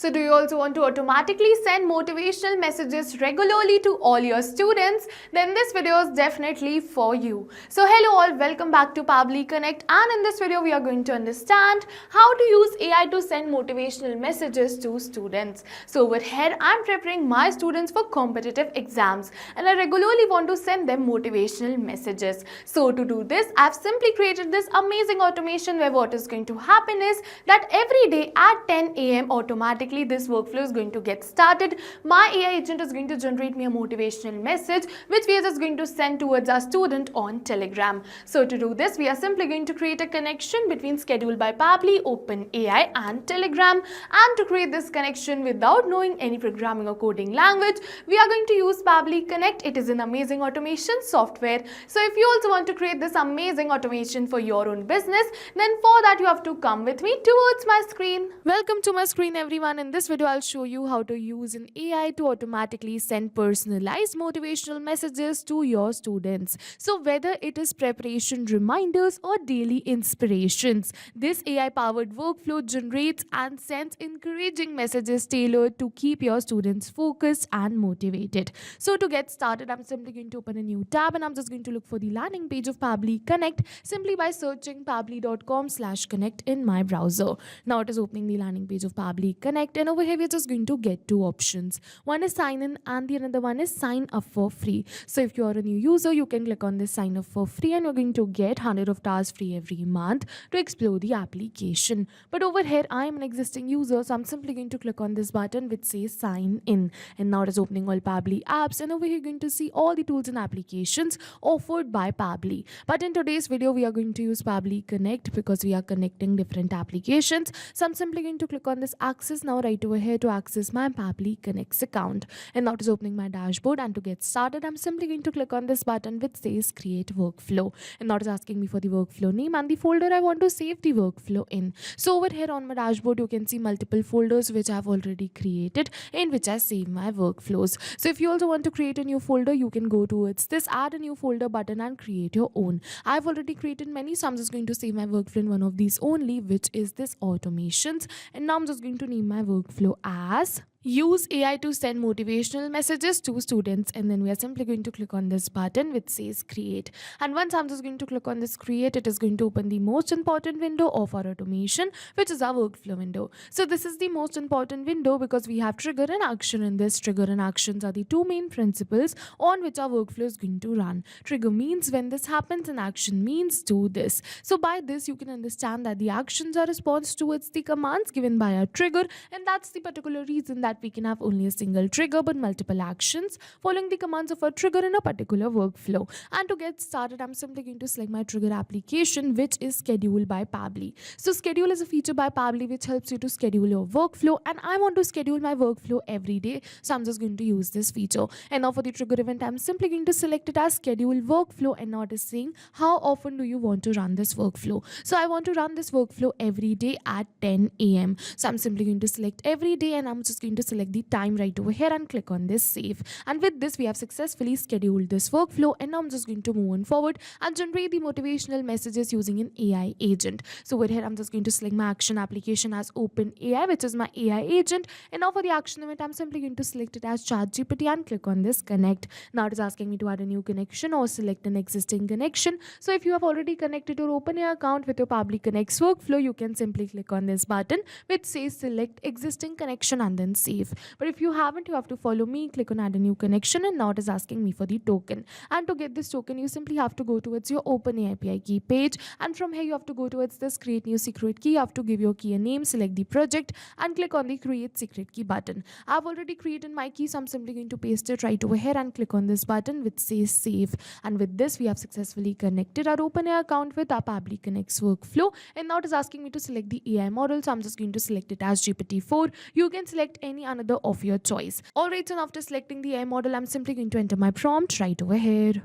So do you also want to automatically send motivational messages regularly to all your students? Then this video is definitely for you. So hello all, welcome back to Pabbly Connect, and in this video we are going to understand how to use AI to send motivational messages to students. So over here I am preparing my students for competitive exams and I regularly want to send them motivational messages. So to do this, I have simply created this amazing automation where what is going to happen is that every day at 10 a.m. automatically this workflow is going to get started. My AI agent is going to generate me a motivational message which we are just going to send towards our student on Telegram. So to do this, we are simply going to create a connection between Schedule by Pabbly, OpenAI and Telegram, and to create this connection without knowing any programming or coding language, we are going to use Pabbly Connect. It is an amazing automation software. So if you also want to create this amazing automation for your own business, then for that you have to come with me towards my screen. Welcome to my screen everyone. In this video I'll show you how to use an AI to automatically send personalized motivational messages to your students. So whether it is preparation reminders or daily inspirations, this AI powered workflow generates and sends encouraging messages tailored to keep your students focused and motivated. So to get started, I'm simply going to open a new tab and I'm just going to look for the landing page of Pabbly Connect simply by searching pabbly.com/connect in my browser. Now it is opening the landing page of Pabbly Connect, and over here we're just going to get two options. One is sign in and the another one is sign up for free. So if you are a new user, you can click on this sign up for free and you're going to get 100 of tasks free every month to explore the application. But over here I am an existing user, so I'm simply going to click on this button which says sign in, and now it is opening all Pabbly apps, and over here you're going to see all the tools and applications offered by Pabbly. But in today's video we are going to use Pabbly Connect because we are connecting different applications. So I'm simply going to click on this access now right over here to access my Pabbly Connects account, and now it is opening my dashboard. And to get started, I'm simply going to click on this button which says create workflow, and now it is asking me for the workflow name and the folder I want to save the workflow in. So over here on my dashboard you can see multiple folders which I've already created in which I save my workflows. So if you also want to create a new folder, you can go towards this add a new folder button and create your own. I've already created many, so I'm just going to save my workflow in one of these only, which is this automations, and now I'm just going to name my workflow as use AI to send motivational messages to students, and then we are simply going to click on this button which says create. And once I'm just going to click on this create, it is going to open the most important window of our automation, which is our workflow window. So this is the most important window because we have trigger and action in this. Trigger and actions are the two main principles on which our workflow is going to run. Trigger means when this happens and action means do this. So by this you can understand that the actions are response towards the commands given by our trigger, and that's the particular reason that we can have only a single trigger but multiple actions following the commands of a trigger in a particular workflow. And to get started, I'm simply going to select my trigger application, which is Schedule by Pabbly. So Schedule is a feature by Pabbly which helps you to schedule your workflow, and I want to schedule my workflow every day, so I'm just going to use this feature. And now for the trigger event, I'm simply going to select it as Schedule Workflow, and now it is saying how often do you want to run this workflow. So I want to run this workflow every day at 10 a.m. So I'm simply going to select every day, and I'm just going to select the time right over here and click on this save. And with this we have successfully scheduled this workflow, and now I'm just going to move on forward and generate the motivational messages using an AI agent. So over here I'm just going to select my action application as OpenAI, which is my AI agent, and now for the action event I'm simply going to select it as ChatGPT and click on this connect. Now it is asking me to add a new connection or select an existing connection. So if you have already connected your OpenAI account with your Pabbly Connects workflow, you can simply click on this button which says select existing connection and then save. But if you haven't, you have to follow me, click on add a new connection, and now it is asking me for the token. And to get this token you simply have to go towards your OpenAI API key page, and from here you have to go towards this create new secret key. You have to give your key a name, select the project and click on the create secret key button. I've already created my key, so I'm simply going to paste it right over here and click on this button which says save. And with this we have successfully connected our OpenAI account with our Pabbly Connects workflow, and now it is asking me to select the AI model, so I'm just going to select it as GPT-4. You can select any another of your choice. Alright, so after selecting the AI model, I'm simply going to enter my prompt right over here.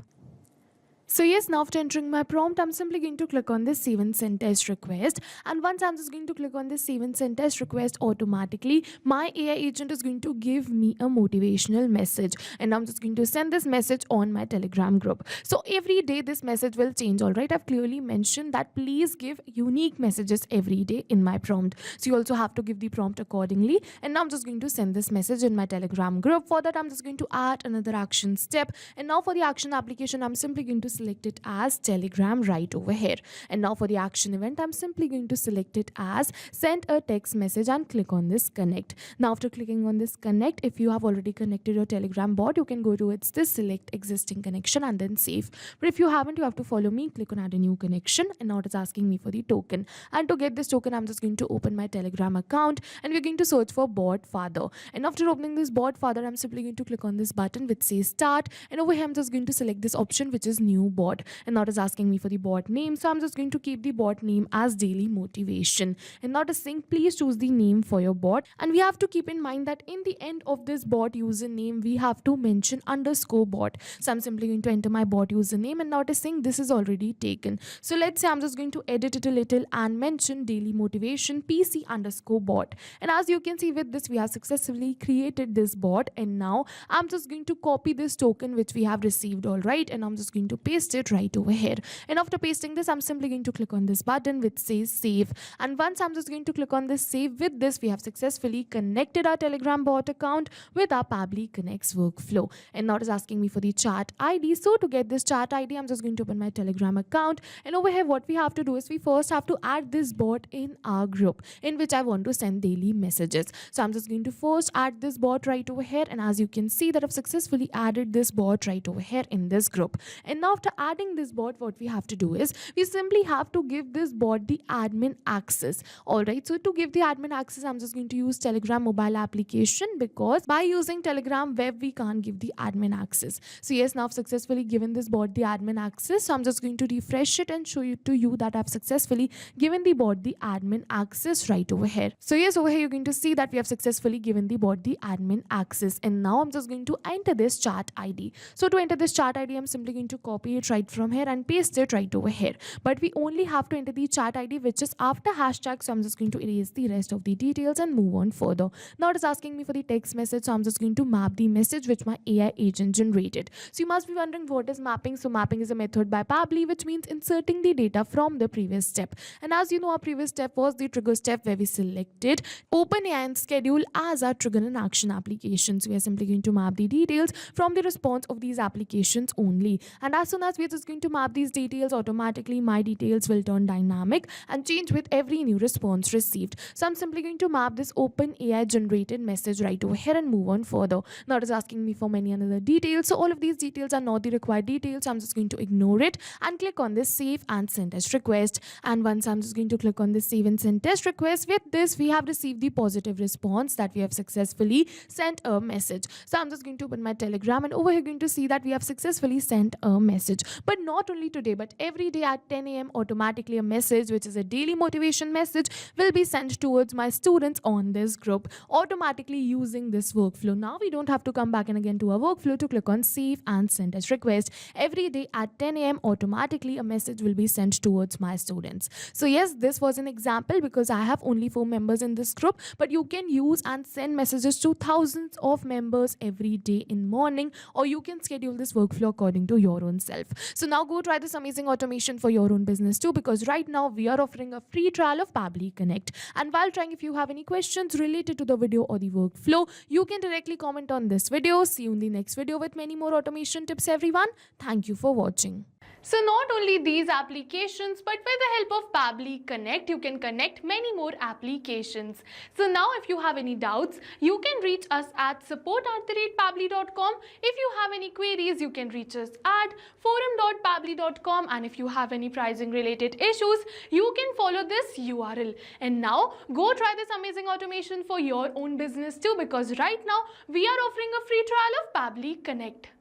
So yes, now after entering my prompt, I'm simply going to click on this save and send test request. And once I'm just going to click on this save and send test request, automatically my AI agent is going to give me a motivational message. And I'm just going to send this message on my Telegram group. So every day this message will change, all right? I've clearly mentioned that please give unique messages every day in my prompt. So you also have to give the prompt accordingly. And now I'm just going to send this message in my Telegram group. For that, I'm just going to add another action step. And now for the action application, I'm simply going to select it as Telegram right over here. And now for the action event, I'm simply going to select it as send a text message and click on this connect. Now after clicking on this connect, if you have already connected your Telegram bot, you can go to its this select existing connection and then save. But if you haven't, you have to follow me, click on add a new connection, and now it is asking me for the token. And to get this token, I'm just going to open my Telegram account and we're going to search for bot father. And after opening this bot father, I'm simply going to click on this button which says start, and over here I'm just going to select this option which is new bot, and now it is asking me for the bot name. So I'm just going to keep the bot name as daily motivation. And now to sync, please choose the name for your bot, and we have to keep in mind that in the end of this bot username we have to mention underscore bot. So I'm simply going to enter my bot username, and now it is saying this is already taken. So let's say I'm just going to edit it a little and mention daily motivation pc underscore bot. And as you can see, with this we have successfully created this bot, and now I'm just going to copy this token which we have received, all right, and I'm just going to paste it right over here. And after pasting this, I'm simply going to click on this button which says save, and once I'm just going to click on this save, with this we have successfully connected our Telegram bot account with our Pabbly Connect's workflow. And now it is asking me for the chat ID. So to get this chat ID, I'm just going to open my Telegram account, and over here what we have to do is we first have to add this bot in our group in which I want to send daily messages. So I'm just going to first add this bot right over here, and as you can see that I've successfully added this bot right over here in this group. And now after adding this bot, what we have to do is we simply have to give this bot the admin access, all right? So to give the admin access, I'm just going to use Telegram mobile application, because by using Telegram web we can't give the admin access. So yes, now I've successfully given this bot the admin access. So I'm just going to refresh it and show you that I've successfully given the bot the admin access right over here. So yes, over here you're going to see that we have successfully given the bot the admin access. And now I'm just going to enter this chat ID. So to enter this chat ID, I'm simply going to copy it right from here and paste it right over here. But we only have to enter the chat ID which is after hashtag. So I'm just going to erase the rest of the details and move on further. Now it is asking me for the text message. So I'm just going to map the message which my AI agent generated. So you must be wondering what is mapping. So mapping is a method by Pabbly which means inserting the data from the previous step. And as you know, our previous step was the trigger step where we selected OpenAI and schedule as our trigger and action applications. We are simply going to map the details from the response of these applications only. And as soon as we are just going to map these details, automatically my details will turn dynamic and change with every new response received. So I'm simply going to map this OpenAI generated message right over here and move on further. Now it is asking me for many other details. So all of these details are not the required details. So I'm just going to ignore it and click on this save and send test request. And once I'm just going to click on this save and send test request, with this we have received the positive response that we have successfully sent a message. So I'm just going to open my Telegram, and over here going to see that we have successfully sent a message. But not only today, but every day at 10 a.m. automatically a message which is a daily motivation message will be sent towards my students on this group automatically using this workflow. Now we don't have to come back and again to our workflow to click on save and send test request. Every day at 10 a.m. automatically a message will be sent towards my students. So yes, this was an example because I have only 4 members in this group, but you can use and send messages to thousands of members every day in morning, or you can schedule this workflow according to your own self. So now go try this amazing automation for your own business too, because right now we are offering a free trial of Pabbly Connect. And while trying, if you have any questions related to the video or the workflow, you can directly comment on this video. See you in the next video with many more automation tips, everyone. Thank you for watching. So not only these applications, but with the help of Pabbly Connect, you can connect many more applications. So now if you have any doubts, you can reach us at support@pabbly.com. If you have any queries, you can reach us at forum.pabbly.com. And if you have any pricing related issues, you can follow this URL. And now go try this amazing automation for your own business too, because right now we are offering a free trial of Pabbly Connect.